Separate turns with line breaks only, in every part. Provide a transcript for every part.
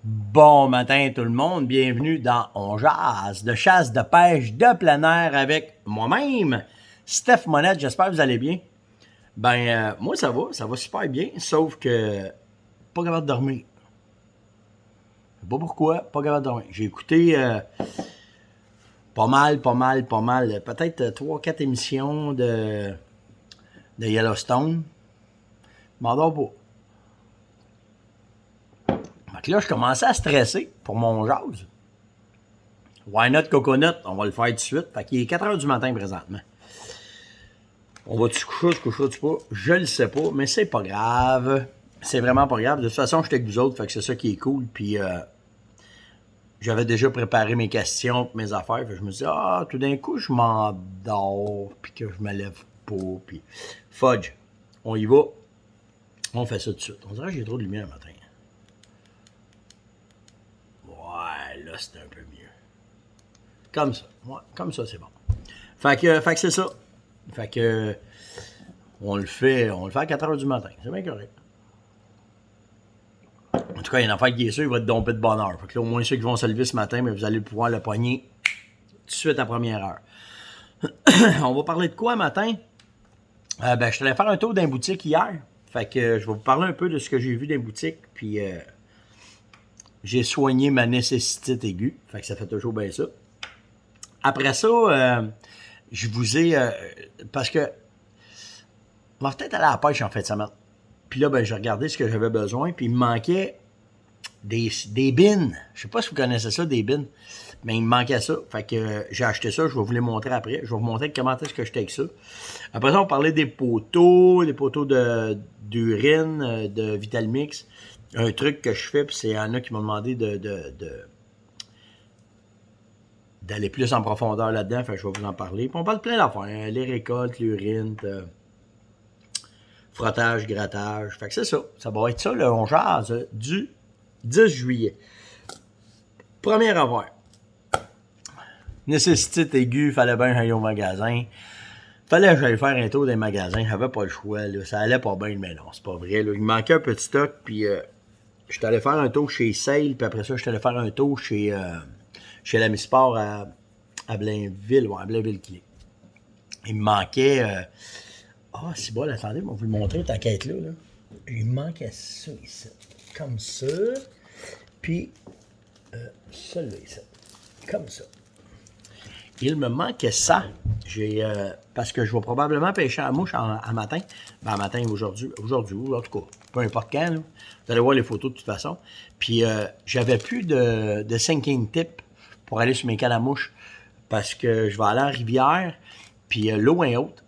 Bon matin tout le monde, bienvenue dans On Jase de chasse, de pêche, de plein air avec moi-même, Steph Monette, j'espère que vous allez bien. Moi ça va super bien, sauf que pas capable de dormir. Je sais pas pourquoi, pas capable de dormir. J'ai écouté pas mal, peut-être 3-4 émissions de Yellowstone. Je m'endors pas. Donc là, je commençais à stresser pour mon jase. Why not coconut? On va le faire tout de suite. Fait qu'il est 4 h du matin présentement. On va-tu se coucher pas? Je le sais pas, mais c'est pas grave. C'est vraiment pas grave. De toute façon, j'étais avec vous autres, fait que c'est ça qui est cool. Puis j'avais déjà préparé mes questions, mes affaires. Fait que je me dis, tout d'un coup, je m'endors, puis que je me lève pas, puis fudge. On y va. On fait ça tout de suite. On dirait que j'ai trop de lumière le matin. Ouais, là, c'est un peu mieux. Comme ça. Ouais, comme ça, c'est bon. Fait que c'est ça. Fait que on le fait à 4 h du matin. C'est bien correct. En tout cas, il y a une affaire qui est sûre, il va te domper de bonne heure. Fait que là, au moins ceux qui vont se lever ce matin, mais vous allez pouvoir le pogner tout de suite à première heure. On va parler de quoi matin? Je suis allé faire un tour dans une boutique hier. Fait que je vais vous parler un peu de ce que j'ai vu dans les boutiques. Puis j'ai soigné ma nécessité aiguë. Fait que ça fait toujours bien ça. Après ça, je vous ai... parce que on va peut-être aller à la pêche en fin de semaine. Puis là, j'ai regardé ce que j'avais besoin. Puis il me manquait des bins. Je sais pas si vous connaissez ça, des bins. Mais il me manquait ça. Fait que j'ai acheté ça. Je vais vous les montrer après. Je vais vous montrer comment est-ce que j'étais avec ça. Après ça, on parlait des poteaux d'urine, de Vitalmix. Un truc que je fais, puis c'est Anna qui m'a demandé d'aller plus en profondeur là-dedans. Fait que je vais vous en parler. Puis on parle plein d'affaires. Hein, les récoltes, l'urine, frottage, grattage. Fait que c'est ça. Ça va être ça, le On Jase du 10 juillet. Première affaire. Nécessité aiguë, fallait bien que j'aille au magasin. Fallait que j'aille faire un tour des magasins. J'avais pas le choix. Là. Ça allait pas bien, mais non, c'est pas vrai. Là. Il me manquait un petit stock, puis je suis allé faire un tour chez Sale, puis après ça, je suis allé faire un tour chez l'Ami Sport à Blainville, à Blainville-Clé. Il me manquait... c'est bon, attendez, on va vous le montrer, ta quête-là. Là. Il me manquait ça ici. Comme ça. Puis, celui-là ici. Comme ça. Il me manquait ça. Parce que je vais probablement pêcher à la mouche en matin. En matin, aujourd'hui, en tout cas, peu importe quand. Là. Vous allez voir les photos de toute façon. Puis, j'avais plus de sinking tip pour aller sur mes cannes à mouche. Parce que je vais aller en rivière. Puis, l'eau est haute.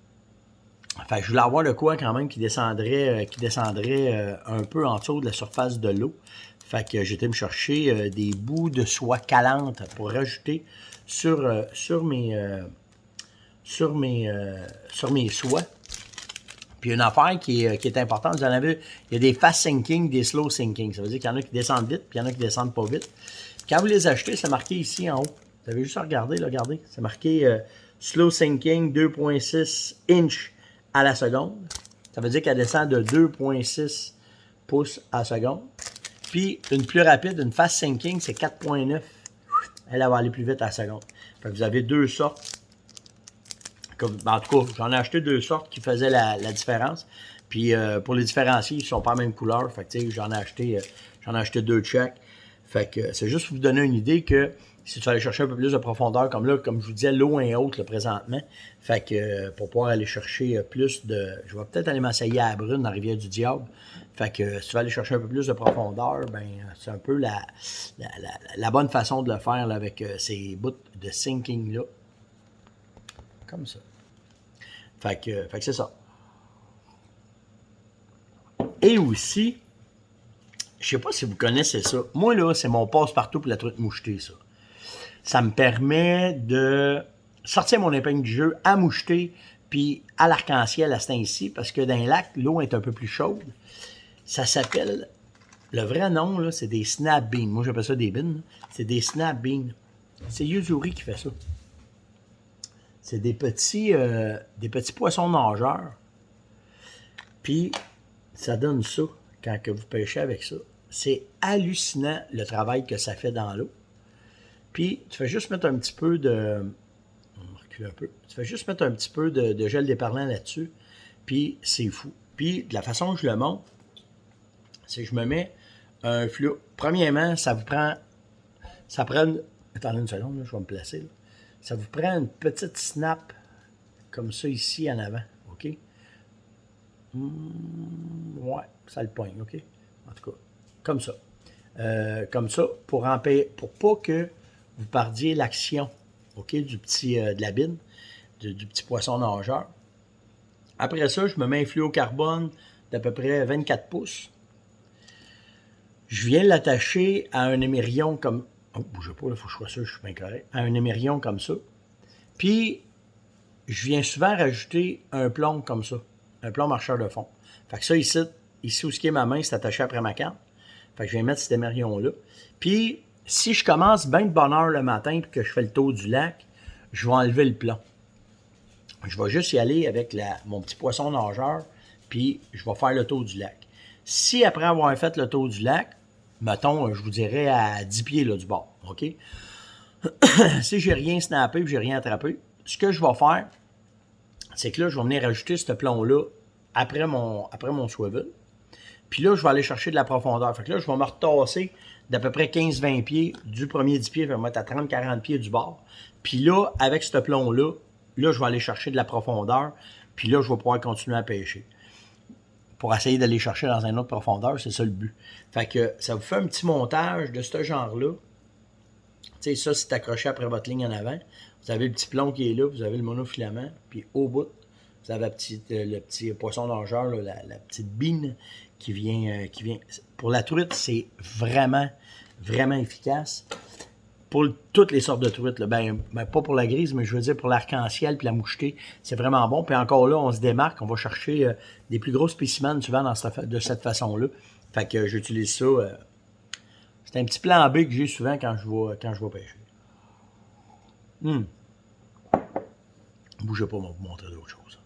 Fait que je voulais avoir le quoi quand même qui descendrait un peu en dessous de la surface de l'eau. Fait que j'étais me chercher des bouts de soie calante pour rajouter sur mes soies. Puis une affaire qui est importante, vous en avez, il y a des fast sinking, des slow sinking. Ça veut dire qu'il y en a qui descendent vite, puis il y en a qui descendent pas vite. Puis quand vous les achetez, c'est marqué ici en haut. Vous avez juste à regarder, là, regardez. C'est marqué slow sinking 2.6 inch à la seconde. Ça veut dire qu'elle descend de 2.6 pouces à la seconde. Puis, une plus rapide, une fast sinking, c'est 4.9. Elle va aller plus vite à la seconde. Fait que vous avez deux sortes. En tout cas, j'en ai acheté deux sortes qui faisaient la différence. Puis, pour les différencier, ils ne sont pas la même couleur. Fait que, j'en ai acheté deux de chaque. Fait que, c'est juste pour vous donner une idée que si tu vas aller chercher un peu plus de profondeur, comme là, comme je vous disais, l'eau est haute là, présentement. Fait que pour pouvoir aller chercher plus de... Je vais peut-être aller m'essayer à la Brune, dans la Rivière-du-Diable. Fait que si tu vas aller chercher un peu plus de profondeur, c'est un peu la bonne façon de le faire là, avec ces bouts de sinking-là. Comme ça. Fait que c'est ça. Et aussi, je sais pas si vous connaissez ça. Moi, là, c'est mon passe-partout pour la truite mouchetée, ça. Ça me permet de sortir mon épingle du jeu à moucheter puis à l'arc-en-ciel à ce temps-ci, parce que dans les lacs, l'eau est un peu plus chaude. Ça s'appelle, le vrai nom, là, c'est des snap beans. Moi, j'appelle ça des beans. C'est des snap beans. C'est Yuzuri qui fait ça. C'est des petits poissons nageurs. Puis, ça donne ça quand que vous pêchez avec ça. c'est hallucinant le travail que ça fait dans l'eau. Puis, tu fais juste mettre un petit peu de... On va reculer un peu. Tu fais juste mettre un petit peu de gel déparlant là-dessus. Puis, c'est fou. Puis, de la façon que je le montre, c'est que je me mets un fluo. Premièrement, ça vous prend... Ça prend... Attendez une seconde, là, je vais me placer. Là. Ça vous prend une petite snap comme ça ici en avant. OK? Ouais, ça le poigne. OK? En tout cas, comme ça. Pour pas que vous perdiez l'action, OK, de la bine, du petit poisson nageur. Après ça, je me mets un fluocarbone d'à peu près 24 pouces. Je viens l'attacher à un émerion comme... Oh, bougez pas, il faut que je sois sûr, je suis bien correct. À un émerion comme ça. Puis, je viens souvent rajouter un plomb comme ça. Un plomb marcheur de fond. Fait que ça, ici où ce qui est ma main, c'est attaché après ma canne. Fait que je viens mettre cet émerion-là. Puis, si je commence bien de bonne heure le matin et que je fais le tour du lac, je vais enlever le plomb. Je vais juste y aller avec mon petit poisson nageur, puis je vais faire le tour du lac. Si après avoir fait le tour du lac, mettons, je vous dirais à 10 pieds là, du bord, OK? Si j'ai rien snappé et j'ai rien attrapé, ce que je vais faire, c'est que là, je vais venir ajouter ce plomb-là après mon swivel. Puis là, je vais aller chercher de la profondeur. Fait que là, je vais me retasser d'à peu près 15-20 pieds du premier 10 pieds, je vais me mettre à 30-40 pieds du bord. Puis là, avec ce plomb-là, là, je vais aller chercher de la profondeur. Puis là, je vais pouvoir continuer à pêcher. Pour essayer d'aller chercher dans une autre profondeur, c'est ça le but. Fait que ça vous fait un petit montage de ce genre-là. Tu sais, ça, c'est accroché après votre ligne en avant. Vous avez le petit plomb qui est là, vous avez le monofilament. Puis au bout, vous avez le petit poisson nageur, là, la petite bine qui vient. Pour la truite, c'est vraiment, vraiment efficace. Pour toutes les sortes de truites, là, ben, pas pour la grise, mais je veux dire pour l'arc-en-ciel puis la mouchetée, c'est vraiment bon. Puis encore là, on se démarque, on va chercher des plus gros spécimens souvent de cette façon-là. Fait que j'utilise ça. C'est un petit plan B que j'ai souvent quand je vais pêcher. Bougez pas, on va vous montrer d'autres choses.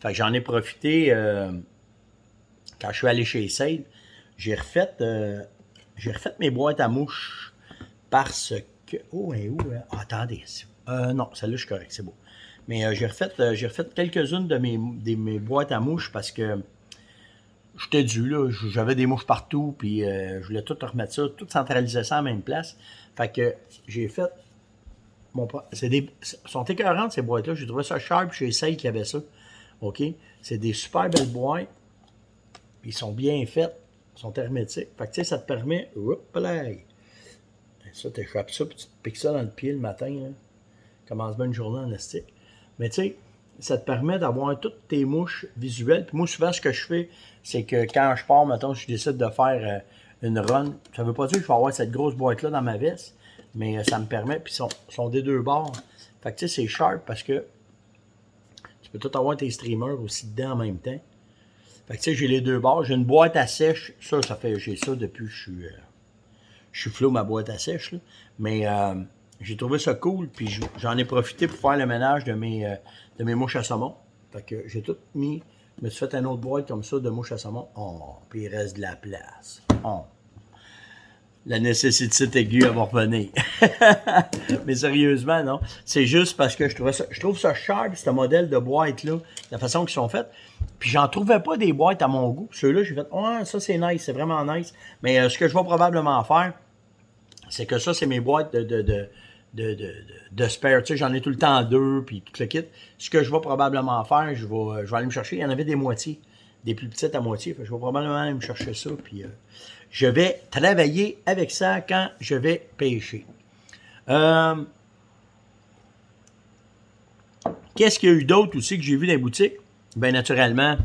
Fait que j'en ai profité quand je suis allé chez Sale. J'ai refait mes boîtes à mouches parce que... Oh, et où? Attendez. Non, celle-là, je suis correct, c'est beau. Mais j'ai refait quelques-unes de mes boîtes à mouches parce que j'étais dû, là. J'avais des mouches partout, puis je voulais tout remettre ça, tout centraliser ça à la même place. Fait que j'ai fait... sont écœurantes, ces boîtes-là. J'ai trouvé ça cher, puis chez Sale qui avait ça. OK? C'est des super belles boîtes. Ils sont bien faits. Ils sont hermétiques. Fait que, tu sais, ça te permet... Hop là! Ça, t'échappes ça, puis tu te piques ça dans le pied le matin. Là. Commence bien une journée en astique. Mais, tu sais, ça te permet d'avoir toutes tes mouches visuelles. Puis moi, souvent, ce que je fais, c'est que quand je pars, mettons, je décide de faire une run, ça veut pas dire que je vais avoir cette grosse boîte-là dans ma veste, mais ça me permet, puis ils sont des deux bords. Fait que, tu sais, c'est sharp parce que tu peux tout avoir tes streamers aussi dedans en même temps. Fait que tu sais, j'ai les deux bords. J'ai une boîte à sèche. J'ai ça depuis que je suis flou, ma boîte à sèche. Là. Mais j'ai trouvé ça cool. Puis j'en ai profité pour faire le ménage de mes mouches à saumon. Fait que j'ai tout mis. Je me suis fait une autre boîte comme ça de mouches à saumon. Oh, puis il reste de la place. Oh. La nécessité aiguë, elle va revenir. Mais sérieusement, non. C'est juste parce que je trouve ça sharp, ce modèle de boîte-là, la façon qu'ils sont faites. Puis j'en trouvais pas des boîtes à mon goût. Ceux-là, j'ai fait, ouais, ça c'est nice, c'est vraiment nice. Mais ce que je vais probablement faire, c'est que ça, c'est mes boîtes de spare. Tu sais, j'en ai tout le temps deux, puis tout le kit. Ce que je vais probablement faire, je vais aller me chercher. Il y en avait des moitiés, des plus petites à moitié. Fait que je vais probablement aller me chercher ça, puis je vais travailler avec ça quand je vais pêcher. Qu'est-ce qu'il y a eu d'autre aussi que j'ai vu dans les boutiques? Bien, naturellement,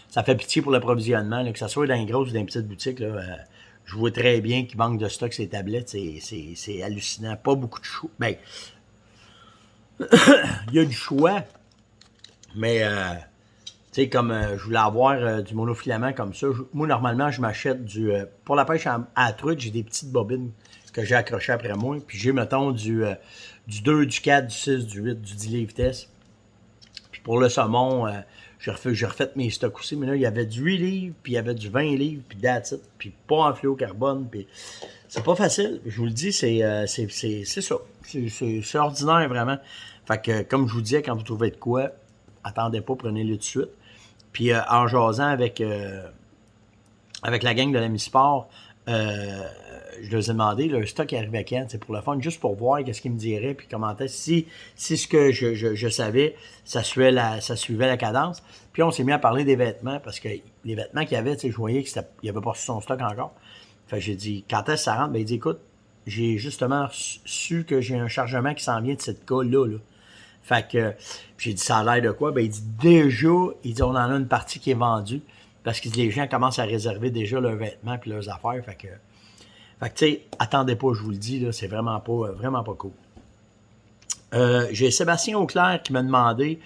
ça fait pitié pour l'approvisionnement, que ce soit dans les grosses ou dans les petites boutiques. Là, je vois très bien qu'il manque de stock ces tablettes. C'est hallucinant. Pas beaucoup de choix. Bien, il y a du choix, mais tu sais, comme je voulais avoir du monofilament comme ça, moi, normalement, je m'achète pour la pêche à la truite, j'ai des petites bobines que j'ai accrochées après moi. Puis j'ai, mettons, du 2, du 4, du 6, du 8, du 10 livres vitesse. Puis pour le saumon, J'ai refait mes stocks aussi, mais là, il y avait du 8 livres, puis il y avait du 20 livres, puis that's it, puis pas en fluorocarbone, puis c'est pas facile. Je vous le dis, c'est ça. C'est ordinaire, vraiment. Fait que, comme je vous disais, quand vous trouvez de quoi, attendez pas, prenez-le tout de suite. Puis en jasant avec la gang de la Mi-Sport, je leur ai demandé, le stock arrivait quand, c'est pour le fun, juste pour voir qu'est-ce qu'ils me diraient, puis commentaient si ce que je savais, ça suivait la cadence. Puis on s'est mis à parler des vêtements, parce que les vêtements qu'il y avait, je voyais qu'il n'y avait pas son stock encore. Fait que j'ai dit, quand est-ce que ça rentre? Ben, il dit, écoute, j'ai justement su que j'ai un chargement qui s'en vient de cette cas-là. Là. Fait que, j'ai dit, ça a l'air de quoi? Ben, il dit, déjà, on en a une partie qui est vendue, parce que les gens commencent à réserver déjà leurs vêtements et leurs affaires. Fait que tu sais, attendez pas, je vous le dis, là, c'est vraiment pas cool. J'ai Sébastien Auclair qui m'a demandé,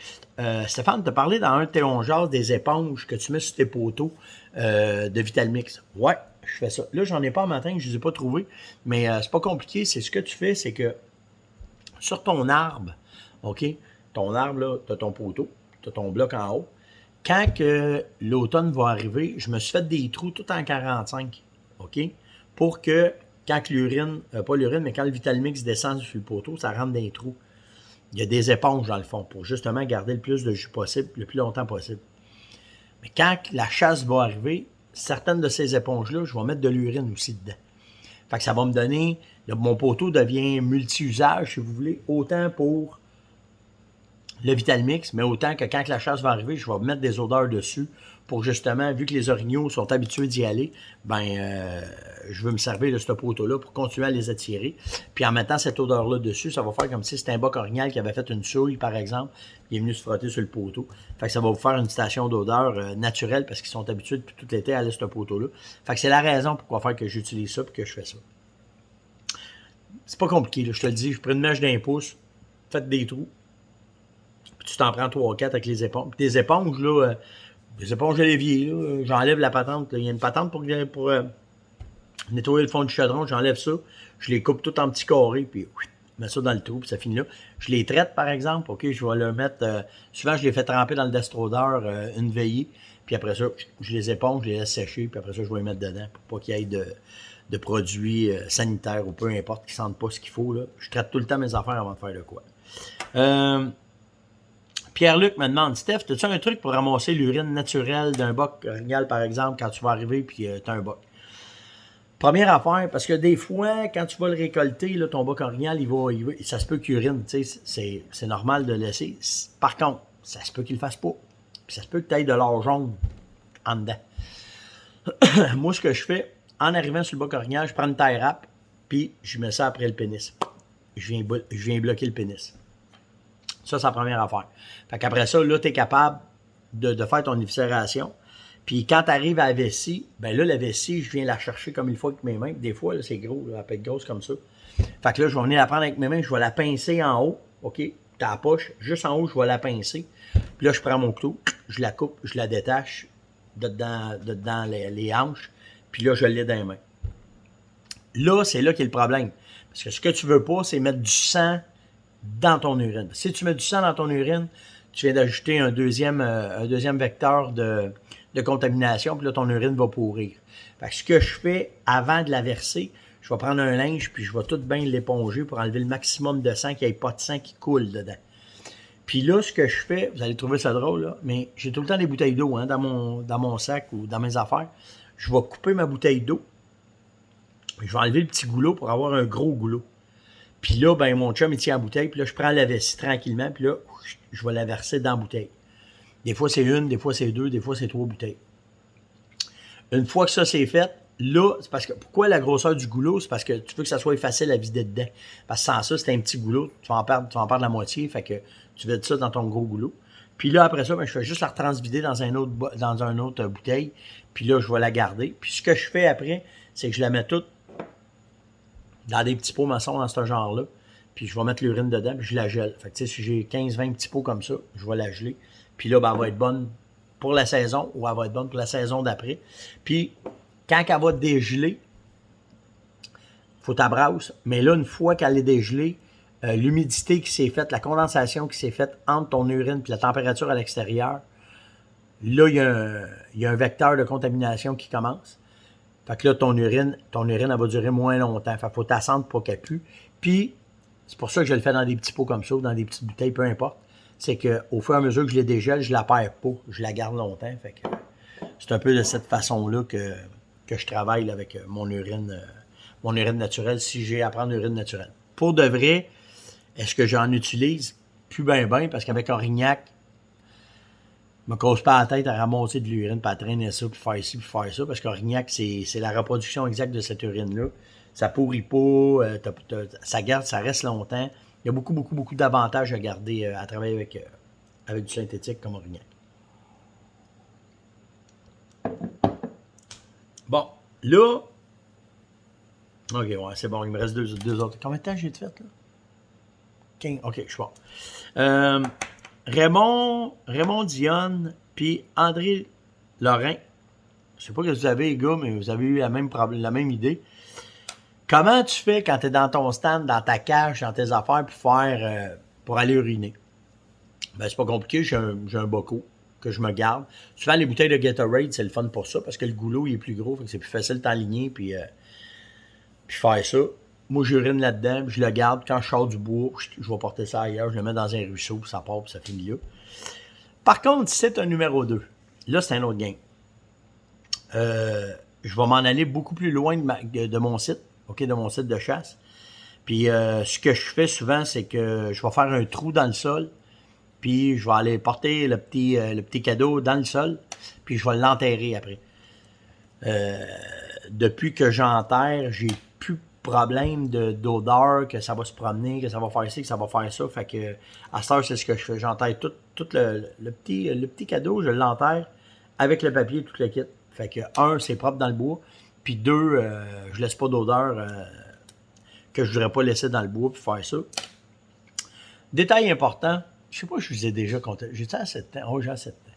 Stéphane, tu as parlé dans un de tes longears des éponges que tu mets sur tes poteaux de Vitalmix. Ouais, je fais ça. Là, j'en ai pas un matin, je les ai pas trouvés, mais c'est pas compliqué. C'est ce que tu fais, c'est que sur ton arbre, OK, ton arbre, là, tu as ton poteau, tu as ton bloc en haut. Quand que l'automne va arriver, je me suis fait des trous tout en 45, OK, pour que quand l'urine, pas l'urine, mais quand le Vitalmix descend sur le poteau, ça rentre dans les trous. Il y a des éponges dans le fond pour justement garder le plus de jus possible, le plus longtemps possible. Mais quand la chasse va arriver, certaines de ces éponges-là, je vais mettre de l'urine aussi dedans. Fait que ça va me donner, mon poteau devient multi-usage, si vous voulez, autant pour le Vitalmix, mais autant que quand la chasse va arriver, je vais mettre des odeurs dessus pour justement, vu que les orignaux sont habitués d'y aller, je veux me servir de ce poteau-là pour continuer à les attirer. Puis en mettant cette odeur-là dessus, ça va faire comme si c'était un boc orignal qui avait fait une souille, par exemple, qui est venu se frotter sur le poteau. Fait que ça va vous faire une station d'odeur naturelle parce qu'ils sont habitués depuis tout l'été à aller sur ce poteau-là. Fait que c'est la raison pourquoi faire que j'utilise ça et que je fais ça. C'est pas compliqué, là, je te le dis, je prends une mèche d'un pouce, faites des trous, puis tu t'en prends 3 ou 4 avec les éponges. Puis des éponges, là, des éponges de l'évier, là, j'enlève la patente. Là. Il y a une patente pour nettoyer le fond du chaudron, j'enlève ça, je les coupe tout en petits carrés, puis je mets ça dans le trou, puis ça finit là. Je les traite, par exemple, OK, je vais le mettre, souvent je les fais tremper dans le destrodeur une veillée, puis après ça, je les éponge, je les laisse sécher, puis après ça, je vais les mettre dedans, pour pas qu'il y ait de produits sanitaires ou peu importe, qui sentent pas ce qu'il faut, là. Je traite tout le temps mes affaires avant de faire de quoi. Pierre-Luc me demande, Steph, as-tu un truc pour ramasser l'urine naturelle d'un boc orignal, par exemple, quand tu vas arriver puis tu as un boc? Première affaire, parce que des fois, quand tu vas le récolter, là, ton boc orignal, ça se peut qu'il urine, c'est normal de laisser. Par contre, ça se peut qu'il le fasse pas. Puis ça se peut que tu aies de l'or jaune en dedans. Moi, ce que je fais, en arrivant sur le boc orignal, je prends une taille râpe, puis je mets ça après le pénis. Je viens bloquer le pénis. Ça, c'est la première affaire. Fait qu'après ça, là, tu es capable de faire ton éviscération. Puis quand tu arrives à la vessie, ben là, la vessie, je viens la chercher comme il faut avec mes mains. Des fois, là, c'est gros, là, elle peut être grosse comme ça. Fait que là, je vais venir la prendre avec mes mains, je vais la pincer en haut. OK? T'as la poche, juste en haut, je vais la pincer. Puis là, je prends mon couteau, je la coupe, je la détache dedans les hanches. Puis là, je l'ai dans les mains. Là, c'est là qu'est le problème. Parce que ce que tu veux pas, c'est mettre du sang dans ton urine. Si tu mets du sang dans ton urine, tu viens d'ajouter un deuxième vecteur de contamination, puis là, ton urine va pourrir. Fait que ce que je fais avant de la verser, je vais prendre un linge, puis je vais tout bien l'éponger pour enlever le maximum de sang, qu'il n'y ait pas de sang qui coule dedans. Puis là, ce que je fais, vous allez trouver ça drôle, là, mais j'ai tout le temps des bouteilles d'eau dans mon sac ou dans mes affaires. Je vais couper ma bouteille d'eau, je vais enlever le petit goulot pour avoir un gros goulot. Puis là, ben mon chum, il tient la bouteille, puis là, je prends la vessie tranquillement, puis là, je vais la verser dans la bouteille. Des fois, c'est une, des fois, c'est deux, des fois, c'est 3 bouteilles. Une fois que ça, c'est fait, là, c'est parce que, pourquoi la grosseur du goulot? C'est parce que tu veux que ça soit facile à vider dedans. Parce que sans ça, c'est un petit goulot, tu vas en perdre la moitié, fait que tu vides ça dans ton gros goulot. Puis là, après ça, ben, je fais juste la retransvider dans un autre bouteille, puis là, je vais la garder. Puis ce que je fais après, c'est que je la mets toute dans des petits pots maçons dans ce genre-là. Puis je vais mettre l'urine dedans, puis je la gèle. Fait que tu sais, si j'ai 15-20 petits pots comme ça, je vais la geler. Puis là, ben, elle va être bonne pour la saison, ou elle va être bonne pour la saison d'après. Puis, quand elle va dégeler, il faut t'abrasser. Mais là, une fois qu'elle est dégelée, l'humidité qui s'est faite, la condensation qui s'est faite entre ton urine et la température à l'extérieur, là, il y a un vecteur de contamination qui commence. Fait que là, ton urine, elle va durer moins longtemps. Fait qu'il faut t'attendre pour qu'elle pue. Puis, c'est pour ça que je le fais dans des petits pots comme ça, ou dans des petites bouteilles, peu importe. C'est qu'au fur et à mesure que je les dégèle, je la perds pas. Je la garde longtemps. Fait que c'est un peu de cette façon-là que je travaille là, avec mon urine naturelle, si j'ai à prendre l'urine naturelle. Pour de vrai, est-ce que j'en utilise? Plus ben, parce qu'avec Orignac, je me cause pas la tête à ramasser de l'urine, puis à traîner ça, puis faire ci, puis faire ça, parce qu'Orignac, c'est la reproduction exacte de cette urine-là. Ça pourrit pas, ça garde, ça reste longtemps. Il y a beaucoup d'avantages à garder, à travailler avec du synthétique comme Orignac. Bon, là, ok, ouais, c'est bon, il me reste deux autres. Combien de temps j'ai fait, là? 15, ok, je suis bon. Raymond Dionne, puis André Lorrain. Je sais pas ce que vous avez, les gars, mais vous avez eu la même idée. Comment tu fais quand tu es dans ton stand, dans ta cage, dans tes affaires, pour aller uriner? Ben, c'est pas compliqué, j'ai un boco que je me garde. Souvent, les bouteilles de Gatorade, c'est le fun pour ça, parce que le goulot, il est plus gros, fait que c'est plus facile de t'aligner, puis faire ça. Moi, j'urine là-dedans, puis je le garde. Quand je sors du bois, je vais porter ça ailleurs, je le mets dans un ruisseau, puis ça part, puis ça finit là. Par contre, si c'est un numéro 2, là, c'est un autre game. Je vais m'en aller beaucoup plus loin de mon site, ok, de mon site de chasse. Puis ce que je fais souvent, c'est que je vais faire un trou dans le sol, puis je vais aller porter le petit cadeau dans le sol, puis je vais l'enterrer après. Depuis que j'enterre, j'ai plus de problème d'odeur, que ça va se promener, que ça va faire ci, que ça va faire ça. Fait que à cette heure, c'est ce que je fais. J'enterre tout le petit cadeau, je l'enterre avec le papier, tout le kit. Fait que un, c'est propre dans le bois, puis deux, je laisse pas d'odeur que je voudrais pas laisser dans le bois puis faire ça. Détail important, je sais pas si je vous ai déjà compté. J'étais à 7 ans. Oh, j'ai à 7 ans.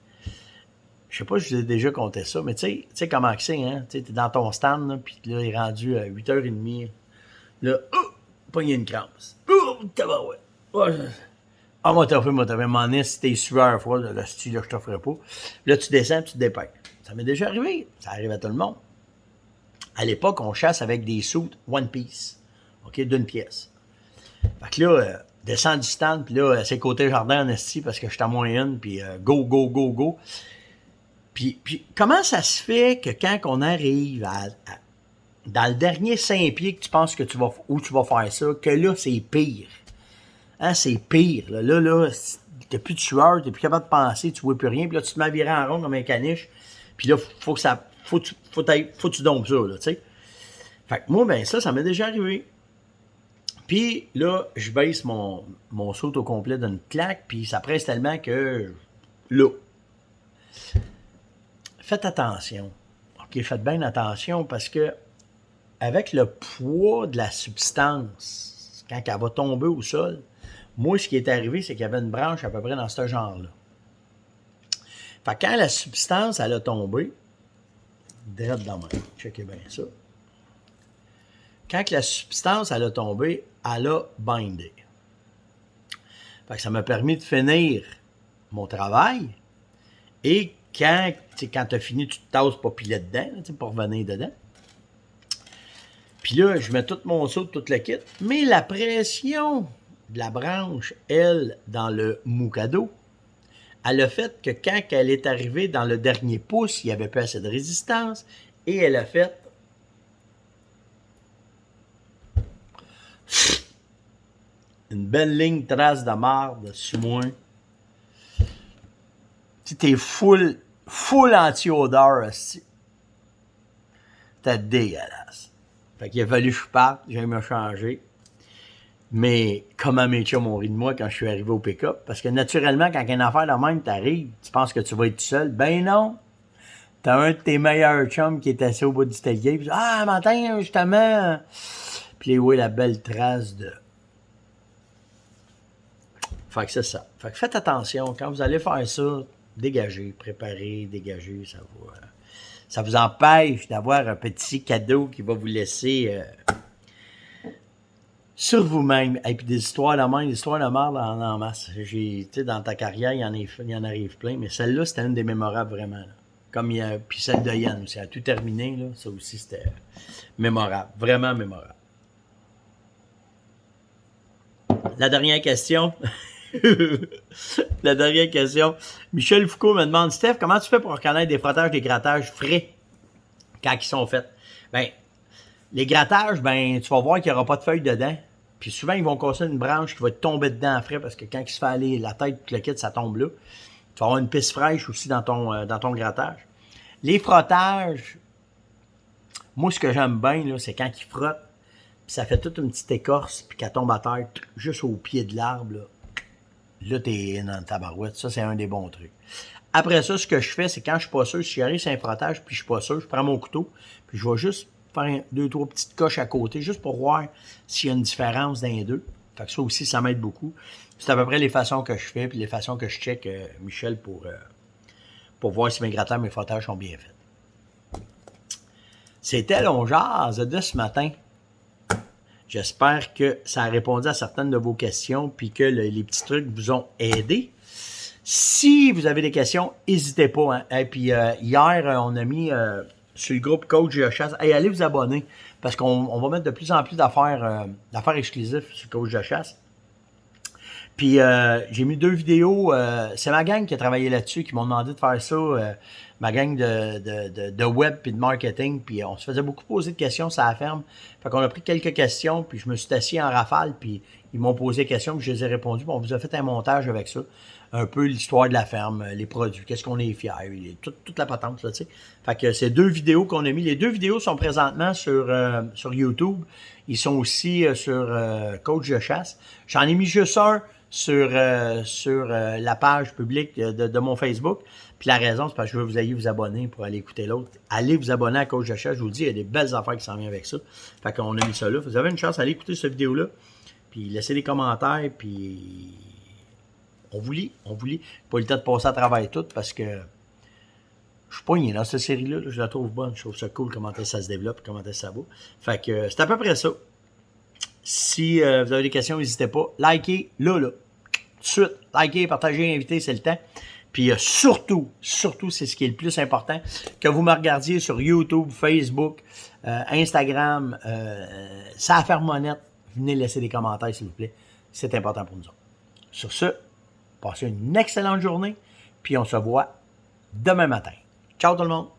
Je sais pas si je vous ai déjà compté ça, mais tu sais comment c'est, hein? Tu sais, t'es dans ton stand, puis là, il est rendu à 8h30. Là, pogné une crampe. Tabarouette. Ah, moi, t'as fait, m'en est, si t'es sueur froid, le style, là, je t'offrais pas. Là, tu descends, tu te dépêches. Ça m'est déjà arrivé. Ça arrive à tout le monde. À l'époque, on chasse avec des suits one piece. OK, d'une pièce. Fait que là, descends du stand, puis là, c'est côté jardin en esti, parce que je suis à moyenne, puis go. Puis comment ça se fait que quand on arrive dans le dernier 5 pieds que tu penses que où tu vas faire ça, que là, c'est pire. Hein, c'est pire. Là, t'as plus de sueur, t'es plus capable de penser, tu vois plus rien, puis là, tu te mets à virer en rond comme un caniche, puis là, faut que tu dompes ça, là, tu sais. Fait que moi, ben ça m'est déjà arrivé. Puis là, je baisse mon saut au complet d'une claque, puis ça presse tellement que là. Faites attention. OK, faites bien attention parce que avec le poids de la substance, quand elle va tomber au sol, moi, ce qui est arrivé, c'est qu'il y avait une branche à peu près dans ce genre-là. Fait que quand la substance, elle a tombé, direct dans ma main, checkez bien ça. Quand la substance, elle a tombé, elle a bindé. Fait que ça m'a permis de finir mon travail. Et quand tu as fini, tu te tasses pas piler dedans, pour revenir dedans. Puis là, je mets tout mon saut, tout le kit. Mais la pression de la branche, elle, dans le moucado, elle a fait que quand elle est arrivée dans le dernier pouce, il n'y avait pas assez de résistance. Et elle a fait une belle ligne trace de marde sur moi. Tu t'es full anti-odeur, aussi. T'es dégueulasse. Fait qu'il a fallu que je parte, j'allais me changer. Mais comment mes chums ont ri de moi quand je suis arrivé au pick-up? Parce que naturellement, quand une affaire de même t'arrive, tu penses que tu vas être tout seul. Ben non! T'as un de tes meilleurs chums qui est assis au bout du tailgate. Puis, ah, matin, justement. Puis là, ouais, la belle trace de. Fait que c'est ça. Fait que faites attention. Quand vous allez faire ça, dégagez, préparez, dégagez. Ça vous empêche d'avoir un petit cadeau qui va vous laisser sur vous-même. Et puis des histoires de même, des histoires de merde en masse. Dans ta carrière, il y en arrive plein, mais celle-là, c'était une des mémorables vraiment. Là. Comme puis celle de Yann aussi, elle a tout terminé, là, ça aussi, c'était mémorable, vraiment mémorable. La dernière question. La dernière question. Michel Foucault me demande, Steph, comment tu fais pour reconnaître des frottages, des grattages frais quand ils sont faits? Ben, les grattages, ben, tu vas voir qu'il n'y aura pas de feuilles dedans. Puis souvent, ils vont casser une branche qui va te tomber dedans en frais parce que quand il se fait aller la tête et le kit, ça tombe là. Tu vas avoir une piste fraîche aussi dans ton grattage. Les frottages, moi, ce que j'aime bien, là, c'est quand ils frottent, puis ça fait toute une petite écorce, puis qu'elle tombe à terre juste au pied de l'arbre. Là, t'es dans ta barouette. Ça, c'est un des bons trucs. Après ça, ce que je fais, c'est quand je suis pas sûr, si j'arrive sur un frottage, puis je suis pas sûr, je prends mon couteau, puis je vais juste faire 2-3 petites coches à côté, juste pour voir s'il y a une différence dans les deux. Fait que ça aussi, ça m'aide beaucoup. C'est à peu près les façons que je fais, puis les façons que je check, Michel, pour voir si mes grattages, mes frottages sont bien faits. C'était l'On Jase de ce matin. J'espère que ça a répondu à certaines de vos questions, puis que les petits trucs vous ont aidé. Si vous avez des questions, n'hésitez pas. Hein. Et puis hier, on a mis sur le groupe Coach de chasse, hey, allez vous abonner, parce qu'on va mettre de plus en plus d'affaires exclusives sur Coach de chasse. Puis j'ai mis 2 vidéos. C'est ma gang qui a travaillé là-dessus, qui m'ont demandé de faire ça. Ma gang de web et de marketing. Puis on se faisait beaucoup poser de questions sur la ferme. Fait qu'on a pris quelques questions, puis je me suis assis en rafale, puis ils m'ont posé des questions, puis je les ai répondues. Puis on vous a fait un montage avec ça. Un peu l'histoire de la ferme, les produits, qu'est-ce qu'on est fiers, toute la patente, là, tu sais. Fait que c'est 2 vidéos qu'on a mis. Les 2 vidéos sont présentement sur YouTube. Ils sont aussi sur Coach de chasse. J'en ai mis juste un sur la page publique de mon Facebook. Puis la raison, c'est parce que je veux que vous ayez vous abonner pour aller écouter l'autre. Allez vous abonner à Coach de chasse. Je vous le dis, il y a des belles affaires qui s'en viennent avec ça. Fait qu'on a mis ça là. Vous avez une chance d'aller écouter cette vidéo-là. Puis laissez des commentaires. Puis on vous lit. Pas eu le temps de passer à travers tout parce que je suis poigné dans cette série-là. Je la trouve bonne. Je trouve ça cool comment ça se développe, comment ça va. Fait que c'est à peu près ça. Si vous avez des questions, n'hésitez pas. Likez, là. Tout de suite. Likez, partagez, invitez, c'est le temps. Puis surtout, c'est ce qui est le plus important, que vous me regardiez sur YouTube, Facebook, Instagram, ça faire monette. Venez laisser des commentaires, s'il vous plaît. C'est important pour nous autres. Sur ce, passez une excellente journée, puis on se voit demain matin. Ciao tout le monde!